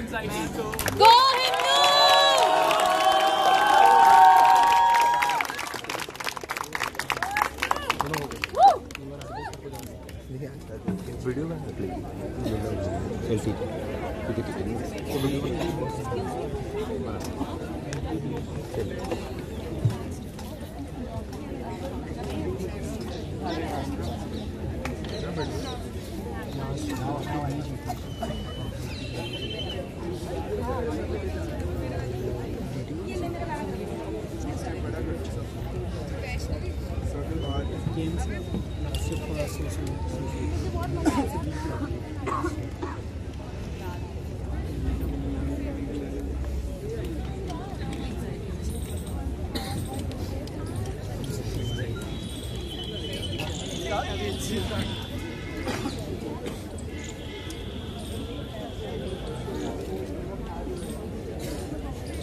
Anxiety को। गो Hindu. Video में selfie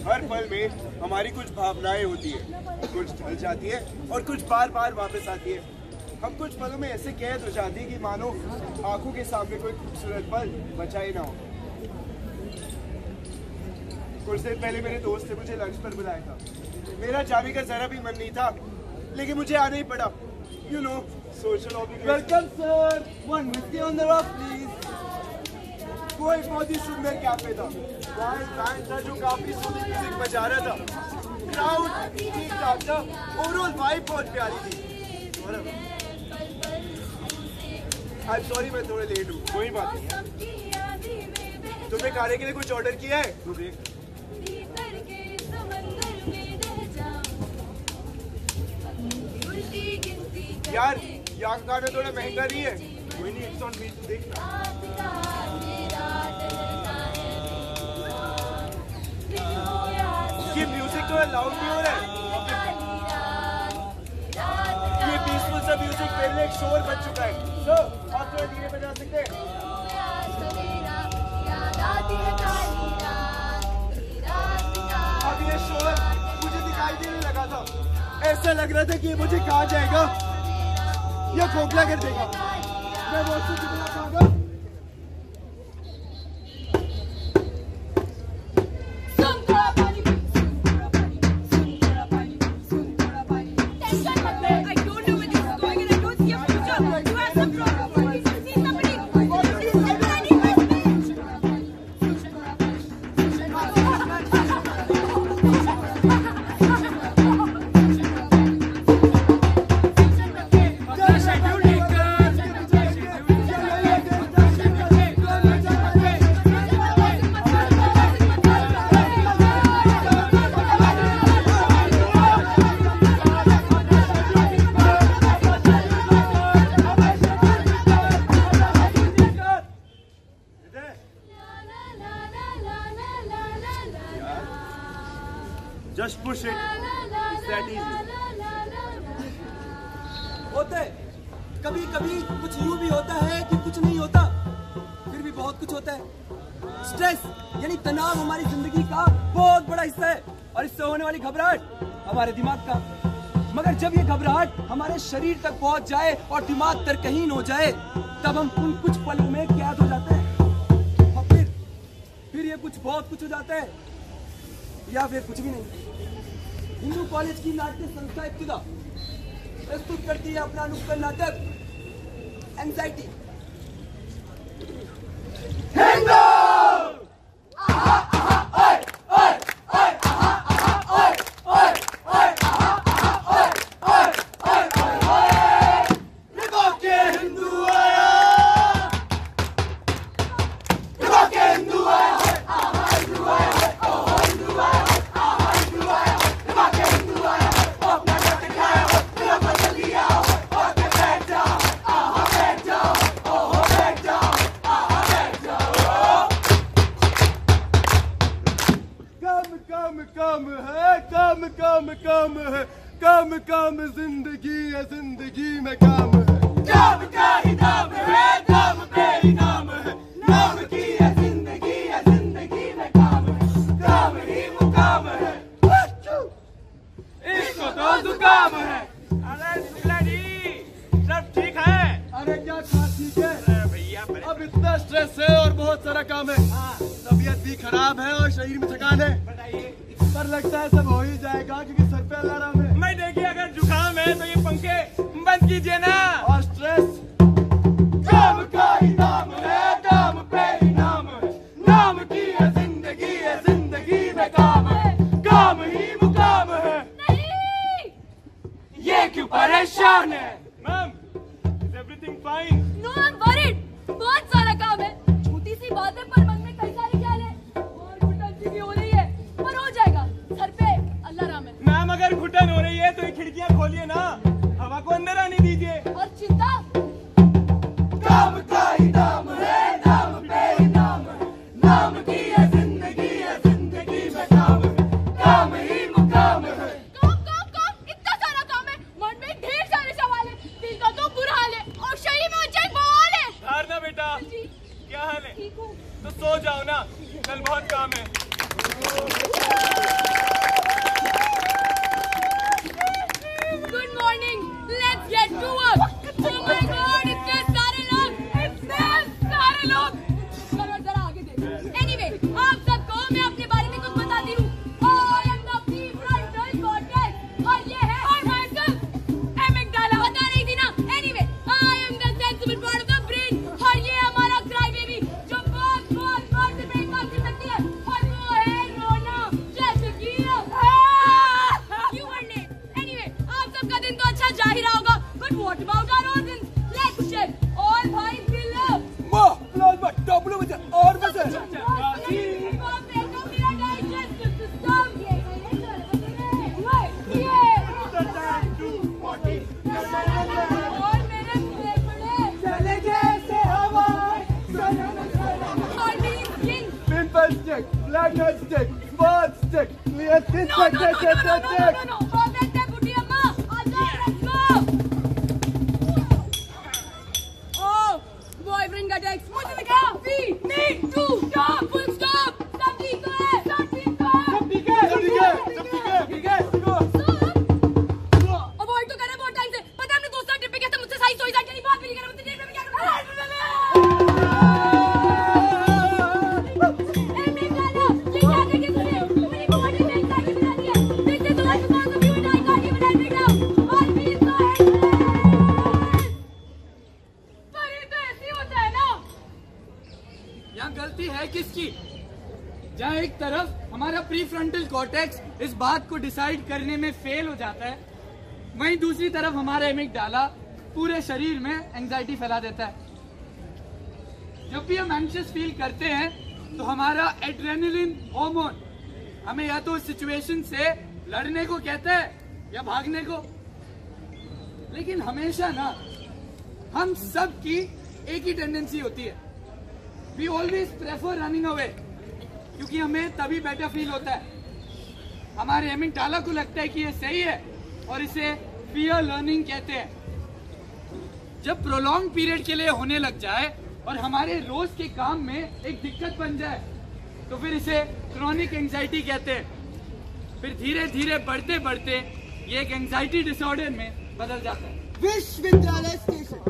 हर पल में हमारी कुछ भावनाएं होती है, कुछ ढल जाती है और कुछ बार बार वापस आती है। हम कुछ पलों में ऐसे कैद हो जाती है कि मानो आंखों के सामने कोई खूबसूरत पल बचा ही ना हो। कुछ देर पहले मेरे दोस्त ने मुझे लंच पर बुलाया था। मेरा जाने का जरा भी मन नहीं था, लेकिन मुझे आना ही पड़ा। You know, social obligation. Welcome sir, one whisky on the rock please. कोई बहुत ही सुंदर कैफे था, वहाँ एक बैंड था जो काफी सुंदर म्यूजिक बजा रहा था। क्राउड ठीक ठाक था, ओवरऑल वाइब बहुत प्यारी थी। आई एम सॉरी मैं थोड़ा लेट हूँ, कोई बात नहीं। तुमने खाने के लिए कुछ ऑर्डर किया है? तू देख यार, यहाँ का खाना थोड़ा महंगा नहीं है? कोई नहीं, इट्स ऑन मी, तू देख। ये म्यूजिक तो लाउड भी हो रहा है। ये पीसफुल सा म्यूजिक मेरे लिए एक शोर बन चुका है। सो आप थोड़ा धीरे बजा सकते हैं? अब ये शोर मुझे दिखाई देने लगा था। ऐसा लग रहा था कि मुझे खा जाएगा या खोखला कर देगा। मैं बहुत से कितना खाऊंगा। Just push it. It's that easy. होते कभी कभी कुछ यूं भी होता है कि कुछ नहीं होता, फिर भी बहुत कुछ होता है। स्ट्रेस यानी तनाव हमारी जिंदगी का बहुत बड़ा हिस्सा है और इससे होने वाली घबराहट हमारे दिमाग का। मगर जब ये घबराहट हमारे शरीर तक पहुंच जाए और दिमाग तर्कहीन हो जाए, तब हम उन कुछ पलों में कैद हो जाते हैं और फिर ये कुछ बहुत कुछ हो जाता है या फिर कुछ भी नहीं। हिंदू कॉलेज की नाट्य संस्था इब्तिदा प्रस्तुत करती है अपना नुक्कड़ नाटक एंजाइटी। काम जिंदगी है, जिंदगी में काम है। काम का ही नाम है, काम पे ही नाम है। नाम की है जिंदगी है, जिंदगी में काम है। काम ही मुकाम है। इसको तो जुकाम है। अरे जी, सब ठीक है? अरे क्या ठीक है भैया, अब इतना स्ट्रेस है और बहुत सारा काम है। हाँ, सब तबीयत भी खराब है और शरीर में थकान है। बताइए। पर लगता है सब हो ही जाएगा क्योंकि सर पे अलार्म है। मैं देखिए अगर जुकाम है तो ये पंखे बंद कीजिए ना। और स्ट्रेस काम का ही नाम है, काम पे ही नाम है, नाम की है जिंदगी में काम है, काम ही मुकाम है। नहीं, ये क्यों परेशान है? Ma'am, is everything fine? No I am worried. बहुत सारा काम है, छोटी सी बात है पर मन में कई सारे ख्याल है और घुटन भी हो रही है पर हो जाएगा। सर पे अल्लाह राम है। मैम अगर घुटन हो रही है तो ये खिड़कियां खोलिए ना, हवा को अंदर आने दीजिए। और चिंता काम का ही नाम है, नाम पे ही नाम है, नाम की है जिंदगी में काम है, काम ही मुकाम है। काम इतना सारा काम है, मन में ढेर सारे सवाल है, दिल का तो बुरा हाल है और शरीर में ऊंचाई बवाल है। धारना बेटा, जी क्या हाल है? ठीक हूँ। तो सो जाओ ना, कल बहुत काम है। Good morning, let's get to work. Oh my god, इतने सारे लोग। चलो जरा आगे देख। एनीवे, आप सबको मैं अपने बारे में कुछ बताती हूँ। I am the prefrontal cortex और ये है और माइकल एमिगडाला। बता रही थी ना। Anyway, I am the sensible part of the brain और ये हमारा क्राई बेबी जो बहुत से ब्रेन काम कर सकती है और वो है रोना। जैसे कि you were late. Anyway, आप सबका दिन तो अच्छा जा ही रहा होगा, but what about our organs? Let's check. all भाई बिल्लो माँ प्लान में डब्लू बजे और बजे pimple stick, black head stick, spot stick, clear skin stick. Boyfriend का टेक्स्ट मुझे लिखा me too stop full stop सब ठीक तो है सब ठीक है अवॉइड तो कर रहे बहुत टाइम से पता है हमने दूसरा ट्रिप पे गया था मुझसे साइज सोई जा के बात भी नहीं कर रहे मुझसे डेट में क्या कर ए मैं गाना ये क्या देखे तूने मेरी बॉडी में एंजाइटी बना दी है देखते तो आज कौन सा व्यू डाई गाड़ी बना बेटा और भी तो है पर ये तो ऐसे होता है ना। यहाँ गलती है किसकी? जहाँ एक तरफ हमारा प्रीफ्रंटल कॉर्टेक्स इस बात को डिसाइड करने में फेल हो जाता है, वहीं दूसरी तरफ हमारा एमिगडाला पूरे शरीर में एंजाइटी फैला देता है। जब भी हम एंग्शियस फील करते हैं तो हमारा एड्रेनलिन हार्मोन हमें या तो उस सिचुएशन से लड़ने को कहता है या भागने को। लेकिन हमेशा ना हम सब की एक ही टेंडेंसी होती है, we always prefer running away, क्योंकि हमें तभी बेटर फील होता है। हमारे एमिगडाला को लगता है कि ये सही है और इसे फियर लर्निंग कहते हैं। जब प्रोलॉन्ग पीरियड के लिए होने लग जाए और हमारे रोज के काम में एक दिक्कत बन जाए तो फिर इसे क्रॉनिक एंजाइटी कहते हैं। फिर धीरे धीरे बढ़ते बढ़ते ये एक एंजाइटी डिसऑर्डर में बदल जाता है। विश्वविद्यालय स्टेशन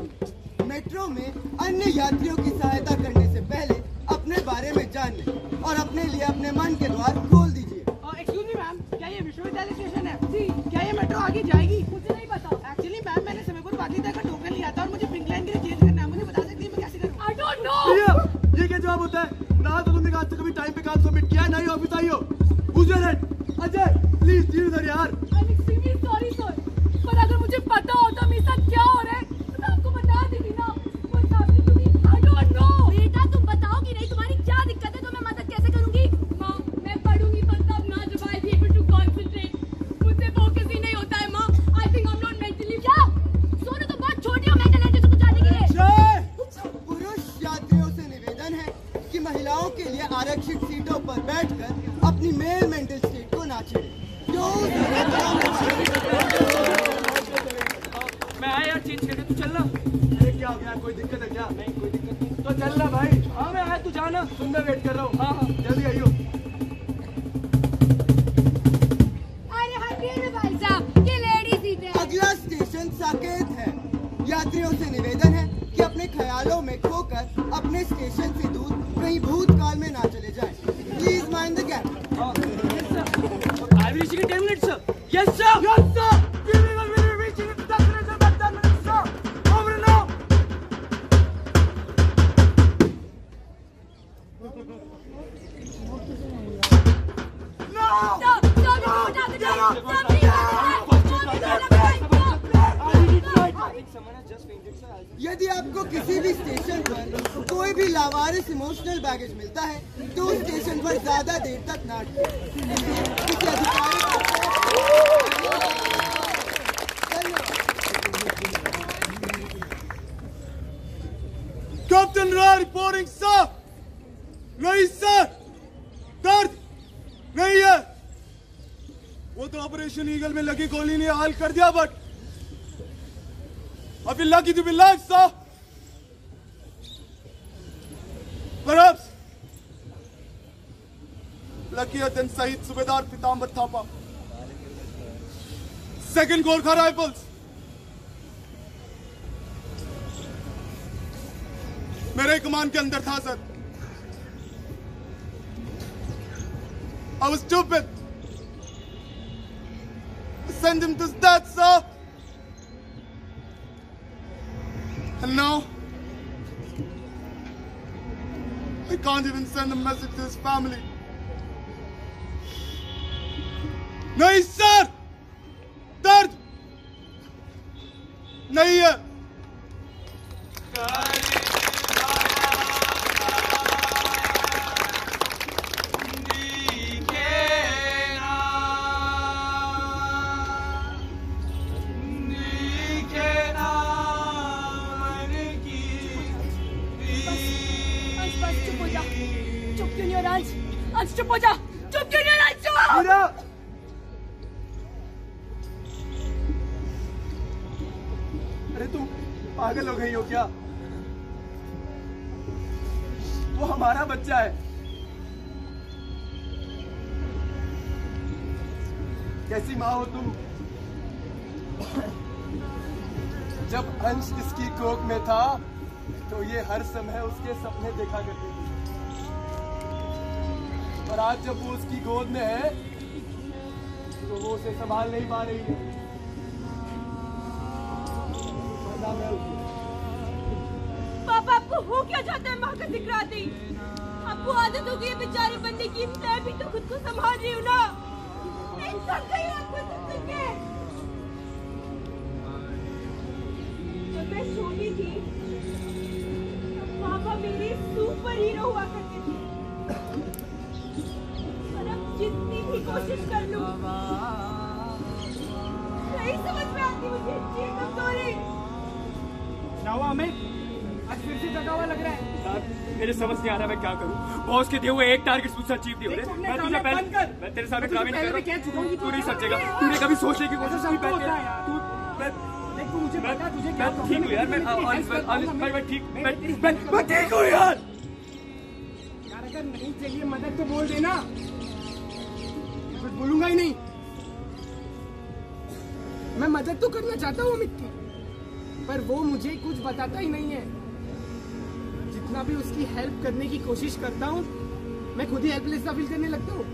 मेट्रो में अन्य यात्रियों की सहायता करने से पहले अपने बारे में जान लें और अपने लिए अपने मन के द्वार खोल दीजिए। एक्सक्यूज मी मैम, क्या ये विश्वविद्यालय स्टेशन है? जी। क्या ये मेट्रो आगे जाएगी? मुझे नहीं पता। एक्चुअली मैम मैंने समय पर बातचीत का टोकन लिया था और मुझे पिंक लाइन के लिए चेंज करना है। मुझे बता सकती है मैं कैसे करूँ? I don't know. ये क्या जवाब होता है? ना तो तुमने आज तक कभी टाइम पे काम सबमिट किया है, ना ही ऑफिस आई हो। Who's your head? Ajay please धीरे धीरे यार। I'm extremely sorry sir. पर अगर मुझे पता होता मेरे साथ क्या हो रहा है तो मैं आपको बता देती ना। I don't know. बेटा तुम बताओगी नहीं तुम्हारी क्या दिक्कत है तो मैं मदद कैसे करूंगी? माँ मैं पढ़ूंगी पर तब ना जब I'll be able to concentrate. मुझसे फोकस ही नहीं होता है माँ। I think I'm not mentally. क्या? सोनू तुम बहुत छोटी हो मेंटल हेल्थ को जानने के लिए। पुरुष यात्रियों से निवेदन है कि महिलाओं के लिए आरक्षित सीटों पर बैठकर अपनी मेल मेंटल स्टेट को ना छेड़ें। मैं आया यार चेंज करके, तू चलना। अरे क्या हो गया? कोई दिक्कत है क्या? नहीं कोई दिक्कत नहीं। तो चलना भाई। हाँ मैं आया, तू जाना। तुम मैं वेट कर रहा हूँ। हाँ हाँ जल्दी आइयो। अरे हटिए ना भाई साहब, ये लेडी सीट है। अगला स्टेशन साकेत है। यात्रियों से निवेदन है कि अपने ख्यालों में खोकर अपने स्टेशन से दूर कहीं भूतकाल में ना चले जाएं। यदि आपको किसी भी स्टेशन पर कोई भी लावारिस इमोशनल बैगेज मिलता है तो उस स्टेशन पर ज्यादा देर तक ना किसी अधिकारी कैप्टन रॉय रिपोर्टिंग सर। नहीं सर, दर्द नहीं है। वो तो ऑपरेशन ईगल में लगी गोली ने हाल कर दिया, but I feel lucky to be alive, sir. Perhaps luckier than Shahid Subedar Pitambar Thapa. Second Gorkha Rifles. मेरे कमान के अंदर था sir. I was stupid. Send him to death, sir. And now, I can't even send a message to his family. नहीं sir, दर्द नहीं है। चुप हो जा, चुप क्यों नहीं रहा? चुप। अरे तुम पागल हो गई हो क्या? वो हमारा बच्चा है। कैसी माँ हो तुम? जब अंश इसकी कोख में था तो ये हर समय उसके सपने देखा करती थी, और आज जब वो उसकी गोद में है तो वो उसे संभाल नहीं पा रही है। पापा आपको हो क्या चाहता है? माँ का जिक्र दी। आपको आदत हो गई है बेचारी बनने की। मैं भी तो खुद को संभाल रही हूँ ना। इंसान चाहिए आपको सुन के। जब मैं छोटी थी तो पापा मेरी सुपर हीरो हुआ करते थे, और अब जितनी भी कोशिश कर लूं नहीं समझ में आती मुझे ये कमजोरी। हमें आज फिर से थका हुआ लग रहा है सर। मेरे समझ नहीं आ रहा मैं क्या करूं। बॉस के दिए हुए एक टारगेट मुझसे अचीव नहीं हो रहे। मैं तुझे पहले मैं तेरे सामने ड्रामे नहीं कर रहा हूं। तू नहीं समझेगा। तूने कभी सोचने की कोशिश नहीं की? देख तू मुझे बता तुझे क्या ठीक हूं यार। मैं ठीक हूं यार। अगर नहीं चाहिए मदद तो बोल देना, कुछ बोलूंगा ही नहीं। मैं मदद तो करना चाहता हूँ अमित की, पर वो मुझे कुछ बताता ही नहीं है। जितना भी उसकी हेल्प करने की कोशिश करता हूँ मैं खुद ही हेल्पलेस सा फील करने लगता हूँ।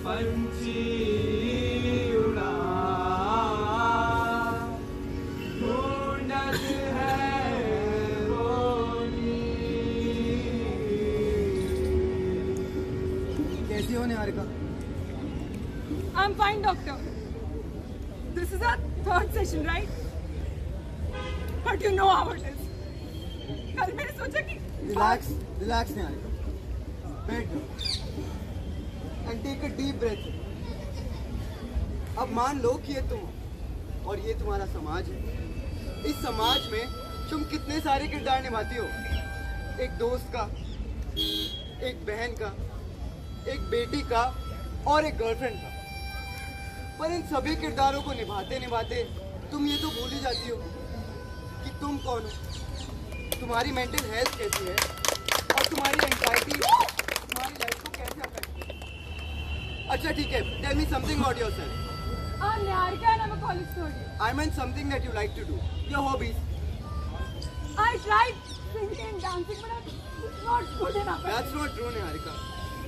पंछी उड़ा कैसी हो Niharika? I'm fine, doctor. This is our third session, right? But you know how it is. कल मैंने सोचा कि Relax निहारिका. बैठ and take a deep breath. अब मान लो कि ये तुम और ये तुम्हारा समाज है। इस समाज में तुम कितने सारे किरदार निभाती हो। एक दोस्त का, एक बहन का, एक बेटी का और एक गर्लफ्रेंड का। पर इन सभी किरदारों को निभाते निभाते तुम ये तो भूल ही जाती हो कि तुम कौन हो, तुम्हारी मेंटल हेल्थ कैसी है और तुम्हारी एंजाइटी तुम्हारी लाइफ को कैसे अफेक्ट करती है। अच्छा ठीक है, tell me something about yourself. I'm Niharika and I'm a college student. I meant something that you like to do. Your hobbies. I tried singing and dancing, but it's not good enough. That's not true, Niharika.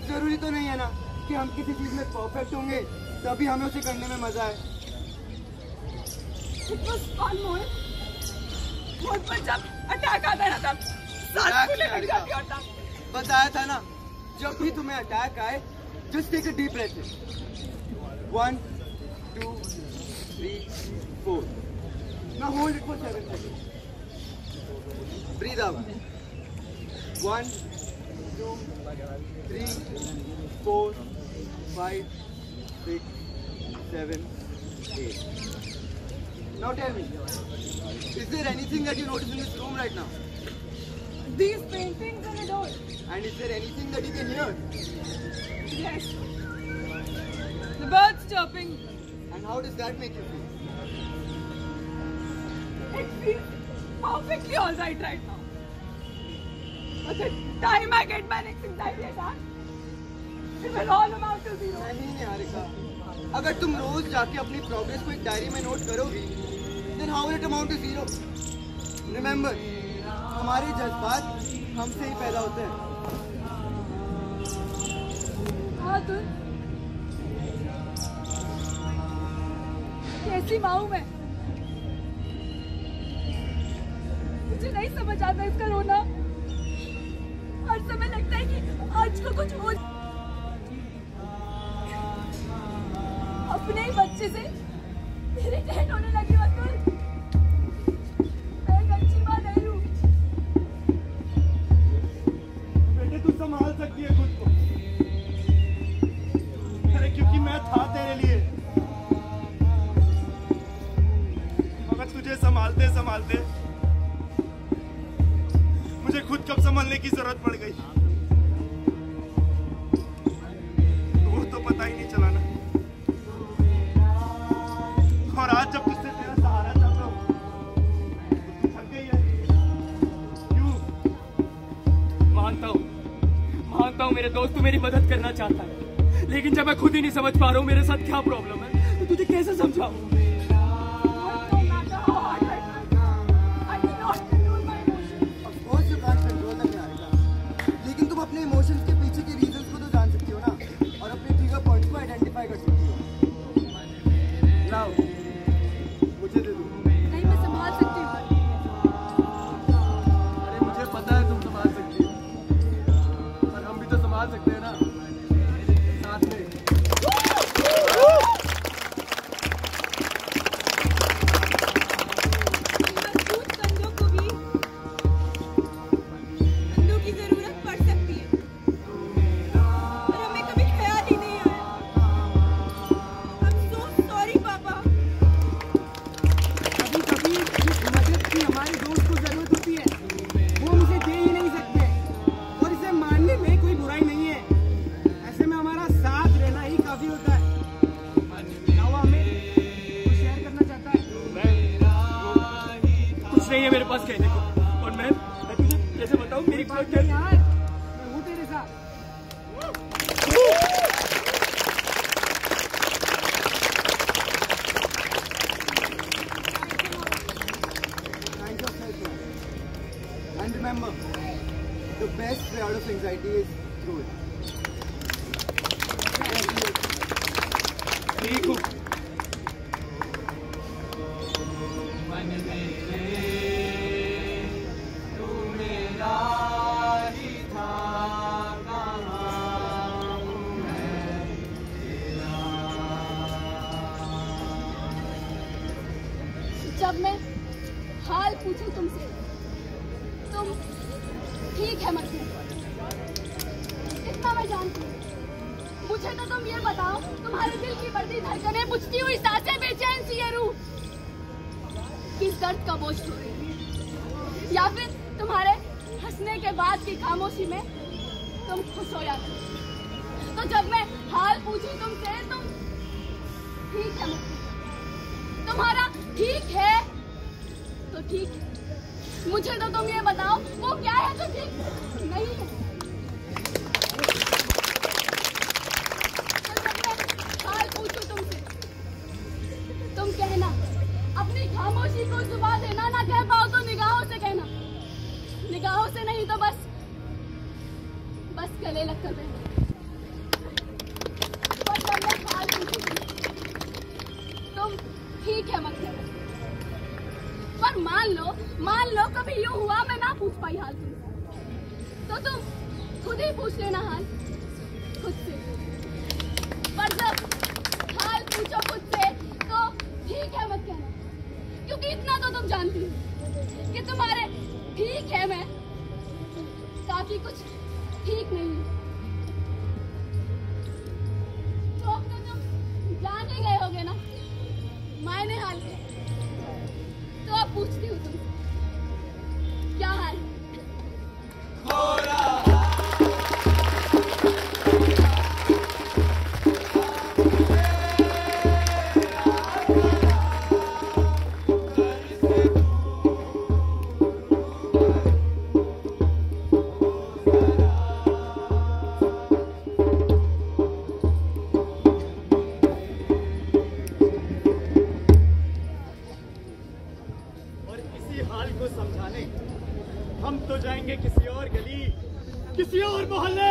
जरूरी तो नहीं है ना कि हम किसी चीज में परफेक्ट होंगे तभी हमें उसे करने में मजा आए। It was fun, Mohit. Mohit पर जब अटैक आता है ना तब सांस फूलने लग जाती है और तब बताया था ना, जब भी तुम्हें अटैक आए, just take a deep breath in. 1, 2, 3, 4. Now hold it for 7 seconds. Breathe out. 1, 2, 3, 4, 5, 6, 7, 8. Now tell me, is there anything that you notice in this room right now? These paintings and a door. And is there anything that you can hear? Yes. The birds chirping. And how does that make you feel? It feels perfectly alright right now. But the time I get my next anxiety attack, it will all amount to zero. नहीं निहारिका, अगर तुम रोज जाके अपनी progress को एक diary में note करोगी, then how will it amount to zero? Remember, हमारे जज्बात हमसे ही पैदा होते हैं. हाँ तुम कैसी माँ हूँ मैं? मुझे नहीं समझ आता इसका रोना. हर समय लगता है कि आज का कुछ हो. अपने ही बच्चे से इरिटेट होने लगी हो तुम. मैं एक अच्छी माँ नहीं हूँ. बेटे तू संभाल सकती है खुद को. अरे क्योंकि मैं था तेरे लिए. मगर तुझे संभालते संभालते मुझे खुद कब संभालने की जरूरत पड़ गई वो तो पता ही नहीं चला ना. और आज जब तुझसे तेरा सहारा चाहता हूँ तो थक गई है. क्यों? मानता हूँ मेरे दोस्त तू मेरी मदद करना चाहता है, लेकिन जब मैं खुद ही नहीं समझ पा रहा हूँ मेरे साथ क्या प्रॉब्लम है, तो तुझे कैसे समझाऊं? लेकिन तुम अपने इमोशंस के पीछे के रीजंस को तो जान सकती हो ना, और अपने ट्रिगर पॉइंट्स को आइडेंटिफाई कर सकती हो. लाओ, मुझे दे दो. नहीं मैं संभाल सकती हूँ. अरे मुझे पता है तुम संभाल सकती हो, पर हम भी तो संभाल सकते हैं ना साथ में. मजबूत कंधों को भी कंधों की जरूरत पड़ सकती है, पर हमें कभी ख्याल ही नहीं आया. I'm so sorry पापा. कभी जिस मदद की हमारे दोस्त को जरूरत होती है वो हम इसे दे ही नहीं सकते, और इसे मानने में कोई बुराई नहीं है. ऐसे में हमारा साथ रहना ही काफी होता है. क्या वो हमें कुछ शेयर करना चाहता है? कुछ नहीं है मेरे पास कहने को, और मैं तुझे कैसे बताऊं मेरी बात क्या यार. मैं हूँ तेरे साथ. Thank yourself, man. And remember, the best way out of anxiety is through it. ठीक हूँ. जब मैं हाल पूछूं तुमसे, तुम ठीक है मतलब इतना मैं जानती हूँ. मुझे तो तुम ये बताओ, तुम्हारे दिल की बढ़ती धड़कनें, बुझती हुई सांसें, बेचैन सी ये रूह किस दर्द का बोझ ढो रही है, या फिर तुम्हारे हंसने के बाद की खामोशी में तुम खुश हो जाते हो. तो जब मैं हाल पूछूं तुमसे, तुम ठीक है मतलब तुम्हारा ठीक है तो ठीक है. मुझे तो तुम ये बताओ वो क्या है जो ठीक नहीं है. तो जब मैं हाल पूछूं तुमसे, तुम कहना. अपनी खामोशी को जुबा देना, ना कह पाओ तो निगाहों से कहना. निगाहों से नहीं तो बस गले लगकर रहना. और जब मैं हाल पूछूं तुम ठीक है मतलब, पर मान लो कभी यूं हुआ मैं ना पूछ पाई हाल तुमसे, तो तुम खुद ही पूछ लेना हाल खुद से. पर जब हाल पूछो खुद से तो ठीक है जानती हूँ कि तुम्हारे ठीक है मैं काफी कुछ ठीक नहीं हूँ। तो अब तो तुम जान ही गए होगे ना मायने हाल के। तो अब पूछती हूँ तुमसे क्या हाल है? हाल को समझाने हम तो जाएंगे किसी और गली, किसी और मोहल्ले।